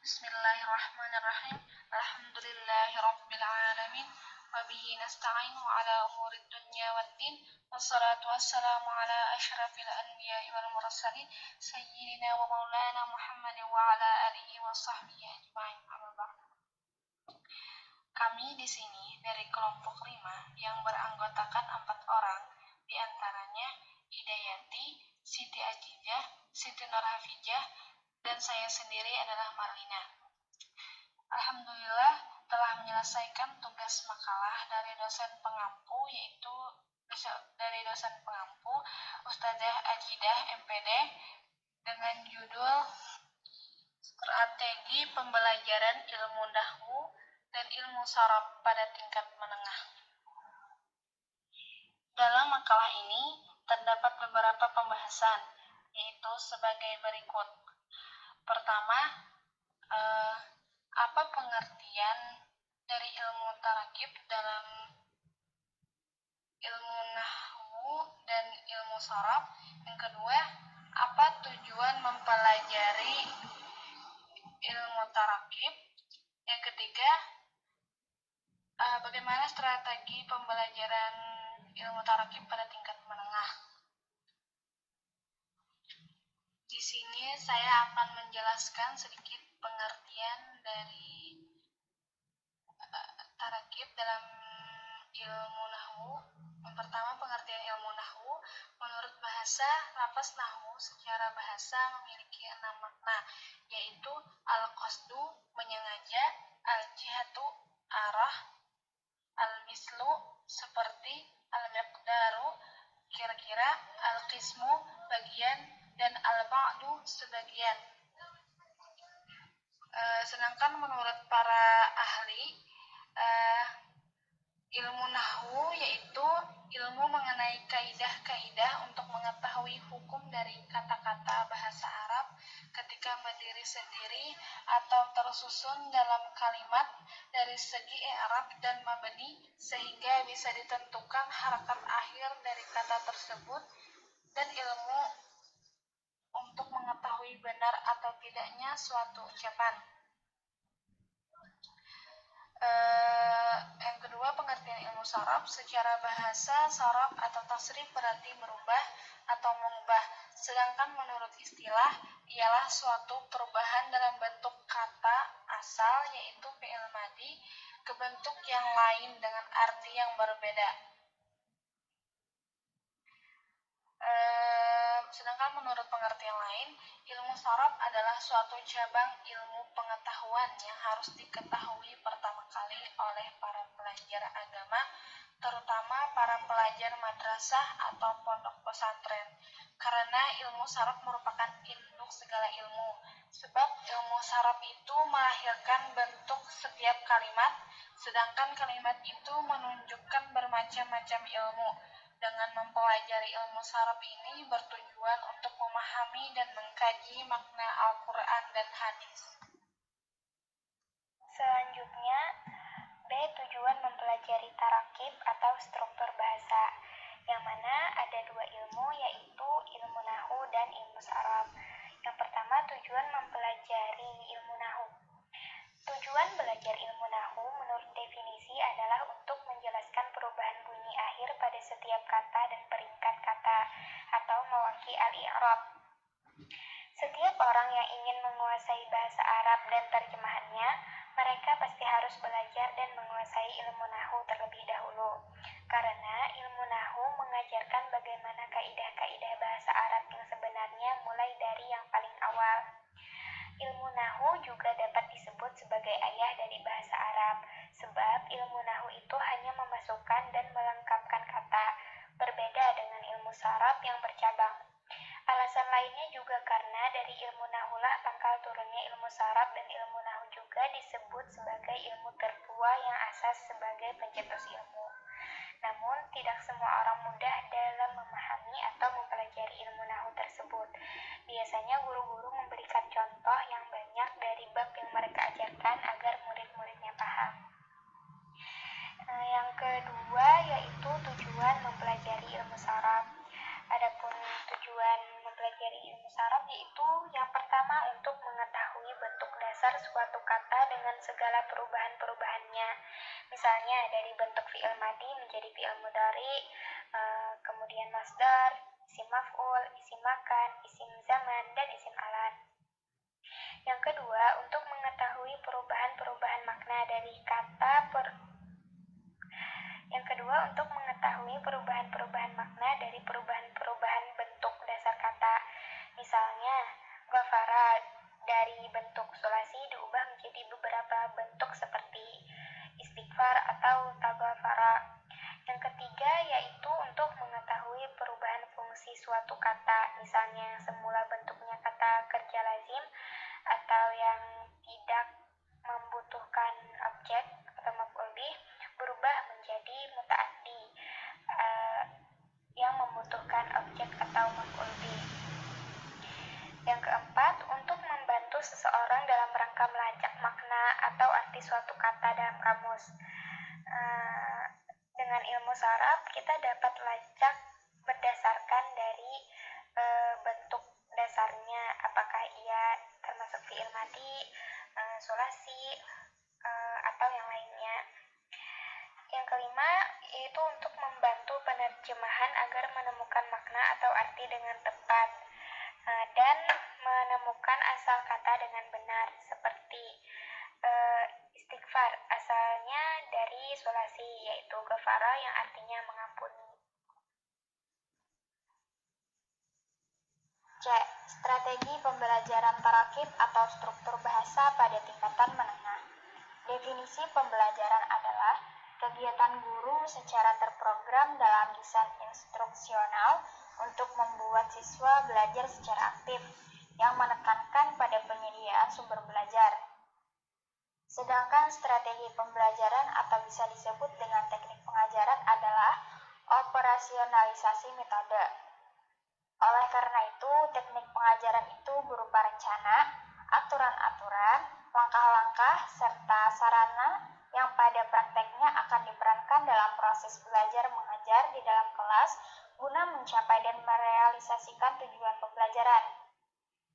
Bismillahirrahmanirrahim. Alhamdulillahirabbil alamin. Wa bihi nasta'inu ala umurid dunya waddin. Wassalatu wassalamu ala asyrafil anbiya'i wal mursalin sayyidina wa maulana Muhammadin wa ala alihi wa sahbihi ajma'in. Amma ba'd. Kami di sini dari kelompok 5 yang beranggotakan 4 orang, di antaranya Hidayati, Siti Ajijah, Siti Nurhafijah, dan saya sendiri adalah Marlina. Alhamdulillah telah menyelesaikan tugas makalah dari dosen pengampu, yaitu dari dosen pengampu Ustadzah Ajidah MPD dengan judul Strategi Pembelajaran Ilmu Nahwu dan Ilmu Sharaf pada tingkat menengah. Dalam makalah ini terdapat beberapa pembahasan, yaitu sebagai berikut. Pertama, apa pengertian dari ilmu tarakib dalam ilmu nahwu dan ilmu sharaf? Yang kedua, apa tujuan mempelajari ilmu tarakib? Yang ketiga, bagaimana strategi pembelajaran ilmu tarakib pada tingkat menengah? Di sini saya akan menjelaskan sedikit pengertian dari tarakib dalam ilmu nahwu. Yang pertama, pengertian ilmu nahwu. Menurut bahasa, lafaz nahwu secara bahasa memiliki 6 makna, yaitu al-qasdu, menyengaja, al-jihatu, arah, al-mislu, seperti, al-miqdaru, kira-kira, al-qismu, bagian, dan al-ba'du, sebagian. Sedangkan menurut para ahli, ilmu nahwu yaitu ilmu mengenai kaidah-kaidah untuk mengetahui hukum dari kata-kata bahasa Arab ketika berdiri sendiri atau tersusun dalam kalimat dari segi i'rab dan mabni, sehingga bisa ditentukan harakat akhir dari kata tersebut, dan ilmu untuk mengetahui benar atau tidaknya suatu ucapan. Yang kedua, pengertian ilmu sharaf. Secara bahasa, sharaf atau tasrif berarti merubah atau mengubah, sedangkan menurut istilah ialah suatu perubahan dalam bentuk kata asal, yaitu fi'il madhi, ke bentuk yang lain dengan arti yang berbeda. Sedangkan menurut pengertian lain, ilmu sharaf adalah suatu cabang ilmu pengetahuan yang harus diketahui pertama kali oleh para pelajar agama, terutama para pelajar madrasah atau pondok pesantren, karena ilmu sharaf merupakan induk segala ilmu. Sebab ilmu sharaf itu melahirkan bentuk setiap kalimat, sedangkan kalimat itu menunjukkan bermacam-macam ilmu. Dengan mempelajari ilmu sharaf ini bertujuan untuk memahami dan mengkaji makna Al-Quran dan hadis. Selanjutnya, B. Tujuan mempelajari tarakib atau struktur bahasa, yang mana ada 2 ilmu, yaitu ilmu nahwu dan ilmu sharaf. Yang pertama, tujuan mempelajari ilmu nahwu. Tujuan belajar ilmu nahwu menurut definisi adalah untuk menjelaskan perubahan bunyi akhir pada setiap kata dan peringkat kata, atau mewaki al-i'rab. Setiap orang yang ingin menguasai bahasa Arab dan terjemahannya, mereka pasti harus belajar dan menguasai ilmu nahwu terlebih dahulu, karena ilmu nahwu mengajarkan bagaimana kaidah-kaidah bahasa Arab yang sebenarnya mulai dari yang paling awal. Ilmu nahwu juga dapat disebut sebagai ayah dari bahasa Arab, sebab ilmu nahwu itu hanya memasukkan dan melengkapkan kata, berbeda dengan ilmu sharaf yang bercabang. Alasan lainnya juga karena dari ilmu nahwulah pangkal turunnya ilmu sharaf, dan ilmu nahwu juga disebut sebagai ilmu tertua yang asas sebagai pencetus ilmu. Namun, tidak semua orang mudah dalam memahami atau mempelajari ilmu nahwu tersebut. Biasanya guru-guru memberikan contoh yang banyak dari bab yang mereka ajarkan agar murid-muridnya paham. Yang kedua yaitu tujuan mempelajari ilmu sharaf. Adapun tujuan mempelajari ilmu saraf yaitu yang pertama untuk mengetahui bentuk dasar suatu kata dengan segala perubahan-perubahannya. Misalnya dari bentuk fi'il madi menjadi fi'il mudhari, kemudian masdar, isim maf'ul, isim makan, isim zaman, dan isim alat. Yang kedua, untuk mengetahui perubahan-perubahan makna dari kata perubahan bentuk dasar kata. Misalnya, ghafara dari bentuk sulasi diubah menjadi beberapa bentuk seperti istighfar atau taghafara. Yang ketiga yaitu untuk mengetahui perubahan fungsi suatu kata, misalnya semula bentuknya kata kerja lazim atau yang tidak membutuhkan objek atau maf'ul bih berubah menjadi muta'addi yang membutuhkan objek atau maf'ul bih. Yang keempat, untuk membantu seseorang dalam rangka melacak makna atau arti suatu kata dalam kamus. Dengan ilmu saraf kita dapat lacak berdasarkan dari bentuk dasarnya, apakah ia termasuk fi'il madi, sulasi, atau yang lainnya. Yang kelima yaitu untuk membantu penerjemahan agar menemukan makna atau arti dengan tepat dan menemukan asal kata dengan benar, seperti istighfar asalnya dari sulasi yaitu ghafara yang artinya mengampuni. C. Strategi pembelajaran tarakib atau struktur bahasa pada tingkatan menengah. Definisi pembelajaran adalah kegiatan guru secara terprogram dalam desain instruksional untuk membuat siswa belajar secara aktif, yang menekankan pada penyediaan sumber belajar. Sedangkan strategi pembelajaran atau bisa disebut dengan teknik pengajaran adalah operasionalisasi metode. Oleh karena itu, teknik pengajaran itu berupa rencana, aturan-aturan, langkah-langkah, serta sarana yang pada prakteknya akan diperankan dalam proses belajar mengajar di dalam kelas guna mencapai dan merealisasikan tujuan pembelajaran.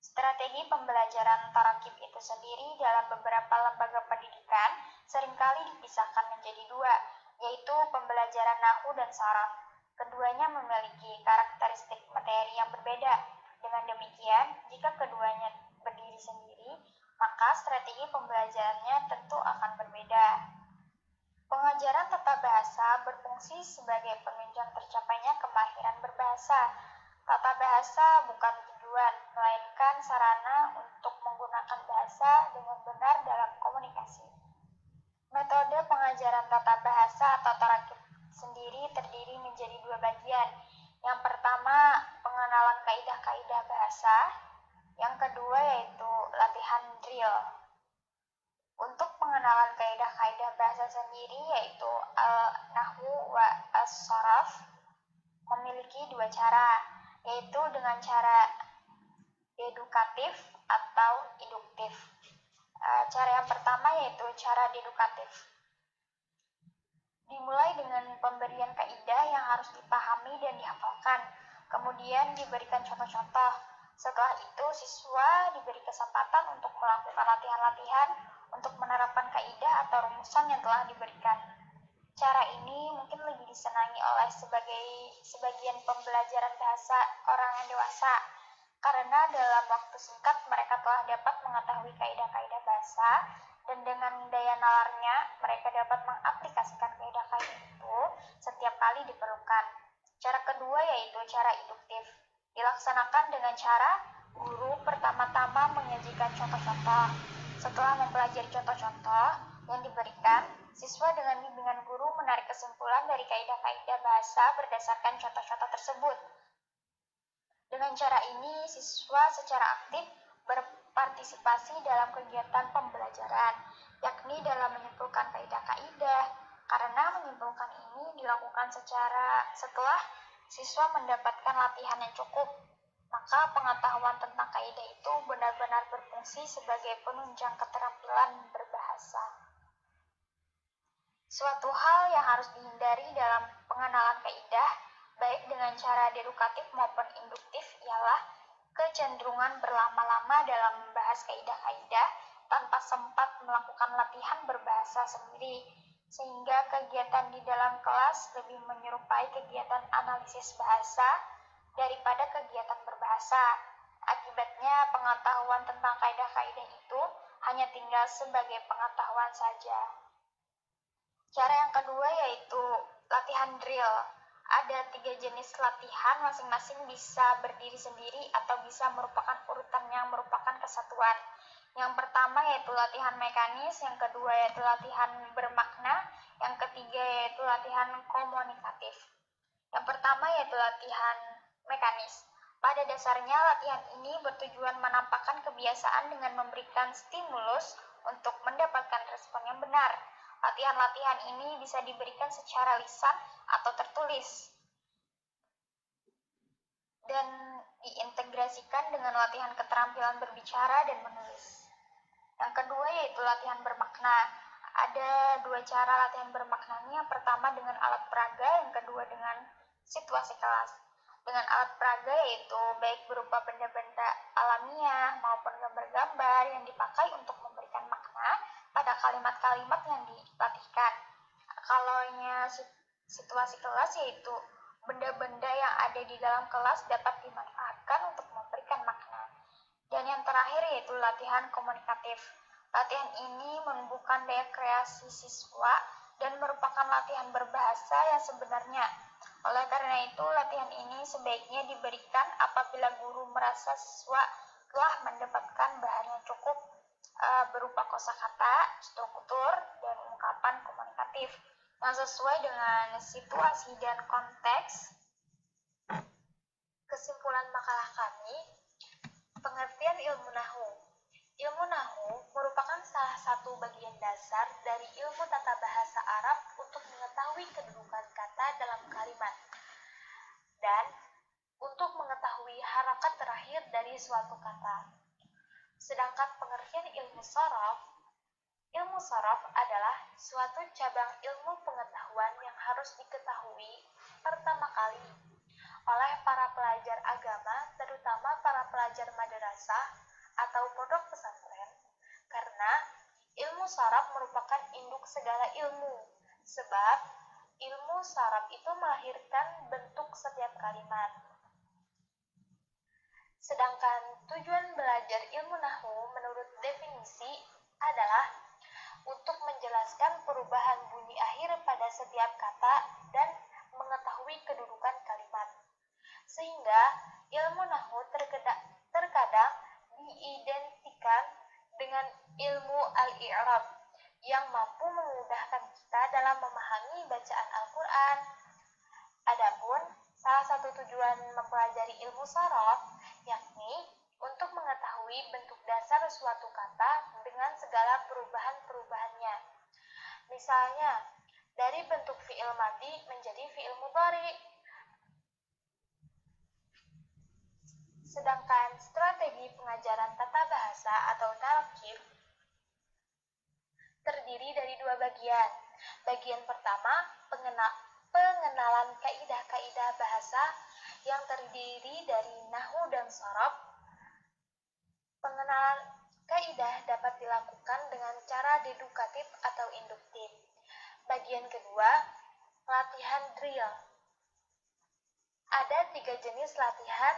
Strategi pembelajaran tarakib itu sendiri dalam beberapa lembaga pendidikan seringkali dipisahkan menjadi dua, yaitu pembelajaran nahwu dan saraf. Keduanya memiliki karakteristik materi yang berbeda. Dengan demikian, jika keduanya berdiri sendiri, maka strategi pembelajarannya tentu akan berbeda. Pengajaran tata bahasa berfungsi sebagai penunjang tercapainya kemahiran berbahasa. Tata bahasa bukan tujuan, melainkan sarana untuk menggunakan bahasa dengan benar dalam komunikasi. Metode pengajaran tata bahasa atau tarakib sendiri terdiri menjadi dua bagian. Yang pertama, pengenalan kaidah-kaidah bahasa. Yang kedua yaitu latihan drill. Untuk pengenalan kaidah-kaidah bahasa sendiri yaitu al-nahwu wa as-saraf memiliki dua cara, yaitu dengan cara dedukatif atau induktif. Cara yang pertama yaitu cara dedukatif. Dimulai dengan pemberian kaidah yang harus dipahami dan dihafalkan, kemudian diberikan contoh-contoh. Setelah itu, siswa diberi kesempatan untuk melakukan latihan-latihan untuk menerapkan kaidah atau rumusan yang telah diberikan. Cara ini mungkin lebih disenangi oleh sebagian pembelajaran bahasa orang yang dewasa, karena dalam waktu singkat mereka telah dapat mengetahui kaidah-kaidah bahasa, dan dengan daya nalarnya mereka dapat mengaplikasikan kaidah-kaidah itu setiap kali diperlukan. Cara kedua yaitu cara induktif. Dilaksanakan dengan cara guru pertama-tama menyajikan contoh-contoh. Setelah mempelajari contoh-contoh yang diberikan, siswa dengan bimbingan guru menarik kesimpulan dari kaidah-kaidah bahasa berdasarkan contoh-contoh tersebut. Dengan cara ini, siswa secara aktif berpartisipasi dalam kegiatan pembelajaran, yakni dalam menyimpulkan kaidah-kaidah, karena menyimpulkan ini dilakukan setelah siswa mendapatkan latihan yang cukup, maka pengetahuan tentang kaidah itu benar-benar berfungsi sebagai penunjang keterampilan berbahasa. Suatu hal yang harus dihindari dalam pengenalan kaidah, baik dengan cara dedukatif maupun induktif, ialah kecenderungan berlama-lama dalam membahas kaidah-kaidah tanpa sempat melakukan latihan berbahasa sendiri, sehingga kegiatan di dalam kelas lebih menyerupai kegiatan analisis bahasa daripada kegiatan berbahasa. Akibatnya, pengetahuan tentang kaidah-kaidah itu hanya tinggal sebagai pengetahuan saja. Cara yang kedua yaitu latihan drill. Ada 3 jenis latihan, masing-masing bisa berdiri sendiri atau bisa merupakan urutan yang merupakan kesatuan. Yang pertama yaitu latihan mekanis, yang kedua yaitu latihan bermakna, yang ketiga yaitu latihan komunikatif. Yang pertama yaitu latihan mekanis. Pada dasarnya, latihan ini bertujuan menampakkan kebiasaan dengan memberikan stimulus untuk mendapatkan respon yang benar. Latihan-latihan ini bisa diberikan secara lisan atau tertulis dan diintegrasikan dengan latihan keterampilan berbicara dan menulis. Yang kedua yaitu latihan bermakna. Ada 2 cara latihan bermaknanya. Yang pertama dengan alat peraga, yang kedua dengan situasi kelas. Dengan alat peraga yaitu baik berupa benda-benda alamiah maupun gambar-gambar yang dipakai untuk memberikan makna pada kalimat-kalimat yang dilatihkan. Kalaunya situasi kelas yaitu benda-benda yang ada di dalam kelas dapat dimanfaatkan untuk memberikan makna. Dan yang terakhir yaitu latihan komunikatif. Latihan ini menumbuhkan daya kreasi siswa dan merupakan latihan berbahasa yang sebenarnya. Oleh karena itu, latihan ini sebaiknya diberikan apabila guru merasa siswa telah mendapatkan bahan yang cukup berupa kosakata, struktur, dan ungkapan komunikatif yang sesuai dengan situasi dan konteks. Kesimpulan makalah kami, pengertian ilmu nahu. Ilmu nahu merupakan salah satu bagian dasar dari ilmu tata bahasa Arab untuk mengetahui kedudukan kata dalam kalimat dan untuk mengetahui harakat terakhir dari suatu kata. Sedangkan pengertian ilmu sorof adalah suatu cabang ilmu pengetahuan yang harus diketahui pertama kali oleh para pelajar agama, terutama para pelajar madrasah atau pondok pesantren, karena ilmu sorof merupakan induk segala ilmu, sebab ilmu sorof itu melahirkan bentuk setiap kalimat. Sedangkan tujuan belajar ilmu nahu menurut definisi adalah untuk menjelaskan perubahan bunyi akhir pada setiap kata dan mengetahui kedudukan kalimat. Sehingga ilmu nahu terkadang diidentikan dengan ilmu al-i'rab yang mampu memudahkan kita dalam memahami bacaan Al-Quran. Adapun salah satu tujuan mempelajari ilmu sorof yakni untuk mengetahui bentuk dasar suatu kata dengan segala perubahan-perubahannya. Misalnya, dari bentuk fi'il madhi menjadi fi'il mudhari. Sedangkan strategi pengajaran tata bahasa atau talqin terdiri dari 2 bagian. Bagian pertama, pengenalan kaidah-kaidah bahasa yang terdiri dari nahu dan sorof. Pengenalan kaidah dapat dilakukan dengan cara dedukatif atau induktif. Bagian kedua, latihan drill. Ada 3 jenis latihan,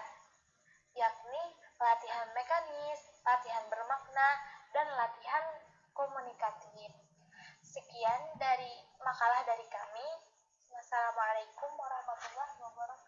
yakni latihan mekanis, latihan bermakna, dan latihan komunikatif. Sekian dari makalah dari kami. Wassalamualaikum warahmatullahi wabarakatuh.